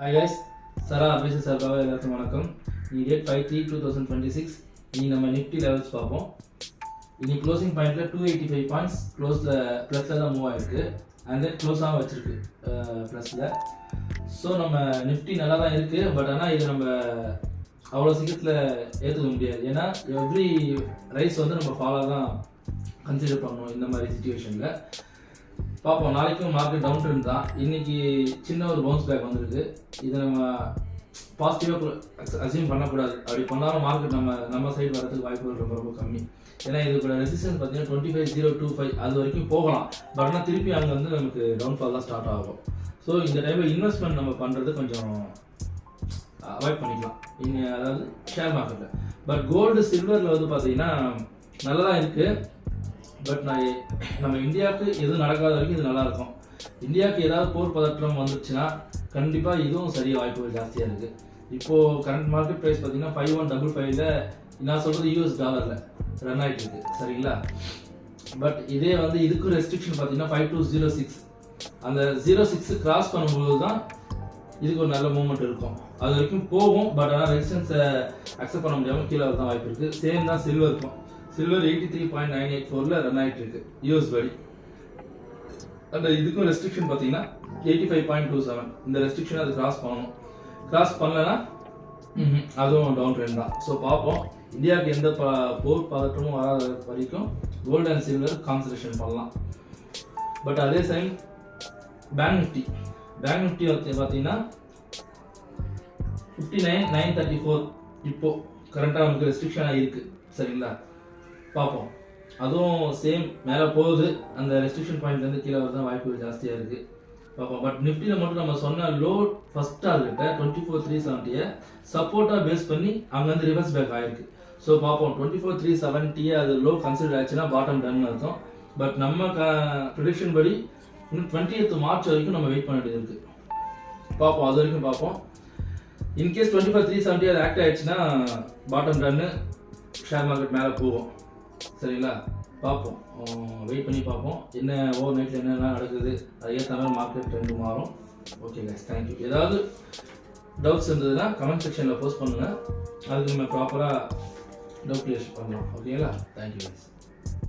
Hi guys, Sara Advisors சார்பாக எல்லாருக்கும் வணக்கம். இன்னைக்கு டேட் 5/3/2026. இன்னைக்கு நம்ம நிஃப்டி லெவல்ஸ் பார்ப்போம். இன்னைக்கு க்ளோசிங் பாயிண்ட்ல 285 பாயிண்ட்ஸ் க்ளோஸ்ல ப்ளஸ்ல தான் மூவ் ஆயிருக்கு அண்ட் தென் க்ளோஸ் ஆக வச்சிருக்கு ப்ளஸ்ல. ஸோ நம்ம நிஃப்டி நல்லா தான் இருக்கு, பட் ஆனால் இது நம்ம அவ்வளோ சீக்கிரத்தில் ஏற்றுக்க முடியாது. ஏன்னா எவ்ரி ரைஸ் வந்து நம்ம ஃபாலோ தான் கன்சிடர் பண்ணணும் இந்த மாதிரி சுச்சுவேஷனில். பார்ப்போம். நாளைக்கும் மார்க்கெட் டவுன் ட்ரெண்ட் தான். இன்னைக்கு சின்ன ஒரு பவுன்ஸ் பேக் வந்திருக்கு. இதை நம்ம பாசிட்டிவாக அசியூம் பண்ணக்கூடாது. அப்படி பண்ணாலும் மார்க்கெட் நம்ம சைடு வரதுக்கு வாய்ப்புகள் ரொம்ப ரொம்ப கம்மி. ஏன்னா இதுக்கு ரெசிஸ்டன்ஸ் பார்த்தீங்கன்னா 25,025 அது வரைக்கும் போகலாம். பட் ஆனால் திருப்பி அங்கே வந்து நமக்கு டவுன்ஃபால் தான் ஸ்டார்ட் ஆகும். ஸோ இந்த டைமில் இன்வெஸ்ட்மெண்ட் நம்ம பண்ணுறது கொஞ்சம் அவாய்ட் பண்ணிக்கலாம் அதாவது ஷேர் மார்க்கெட்டில். பட் கோல்டு சில்வரில் வந்து பார்த்தீங்கன்னா நல்லா தான் இருக்குது. பட் நம்ம இந்தியாவுக்கு எதுவும் நடக்காத வரைக்கும் இது நல்லா இருக்கும். இந்தியாவுக்கு ஏதாவது போர் பதற்றம் வந்துச்சுன்னா கண்டிப்பாக இதுவும் சரியாக வாய்ப்புகள் ஜாஸ்தியாக இருக்குது. இப்போது கரண்ட் மார்க்கெட் ப்ரைஸ் பார்த்தீங்கன்னா 5155ல நான் சொல்கிறது US டாலரில் ரன் ஆகிட்டு இருக்கு, சரிங்களா? பட் இதே வந்து இதுக்கும் ரெஸ்ட்ரிக்ஷன் பார்த்தீங்கன்னா 5206 அந்த 06 கிராஸ் பண்ணும்போது தான் இதுக்கு ஒரு நல்ல மூவ்மெண்ட் இருக்கும். அது வரைக்கும் போகும். பட் ஆனால் ரெசிஸ்டன்ஸை அக்செப்ட் பண்ண முடியாமல் கீழே தான் வாய்ப்பு இருக்குது. சேம் தான் சில்வருக்கும். சில்வர் 83.984ல ரன் ஆகிட்டு இருக்கு US படி. அந்த இதுக்கும் ரெஸ்ட்ரிக்ஷன் பார்த்தீங்கன்னா 85.27 இந்த ரெஸ்ட்ரிக்ஷன் அது கிராஸ் பண்ணணும். கிராஸ் பண்ணலன்னா அதுவும் டவுன் ட்ரெண்ட் தான். ஸோ பார்ப்போம். இந்தியாவுக்கு எந்த போர் பதற்றமும் வராத வரைக்கும் கோல்டு அண்ட் சில்வர் கான்சன்ட்ரேஷன் பண்ணலாம். பட் அதே டைம் பேங்க் நிஃப்டி பார்த்தீங்கன்னா 59,934 இப்போ கரண்டாக நமக்கு ரெஸ்ட்ரிக்ஷனாக இருக்குது, சரிங்களா? பார்ப்போம். அதுவும் சேம் மேலே போகுது. அந்த ரெஸ்ட்ரிக்ஷன் பாயிண்ட்லேருந்து கீழே வரதான் வாய்ப்புகள் ஜாஸ்தியாக இருக்குது. பார்ப்போம். பட் நிஃப்டியில் மட்டும் நம்ம சொன்ன லோ ஃபஸ்ட் டார்கெட்டை 24,370 சப்போர்ட்டாக பேஸ் பண்ணி அங்கேருந்து ரிவர்ஸ் பேக் ஆகிருக்கு. ஸோ பார்ப்போம். 24,370 அது லோ கன்சிடர் ஆச்சுன்னா பாட்டம் டன் அர்த்தம். பட் நம்ம ப்ரிடிக்ஷன் படி இன்னும் 20th மார்ச் வரைக்கும் நம்ம வெயிட் பண்ண வேண்டியது இருக்குது. பார்ப்போம். அது வரைக்கும் பார்ப்போம். இன்கேஸ் 24,370 அது ஆக்ட் ஆயிடுச்சுன்னா பாட்டம் டன்னு ஷேர் மார்க்கெட் மேலே போகும், சரிங்களா? பார்ப்போம். வெயிட் பண்ணி பார்ப்போம். என்ன ஓவர் நைட்டில் என்னெல்லாம் நடக்குது, அது ஏற்ற மாதிரி மார்க்கெட் ட்ரெண்டு மாறும். Okay guys, thank you. ஏதாவது டவுட்ஸ் இருந்ததுன்னா கமெண்ட் செக்ஷனில் போஸ்ட் பண்ணுங்கள். அதுக்கு நம்ம ப்ராப்பராக டவுட் கிளியர் பண்ணலாம். ஓகேங்களா? Thank you guys.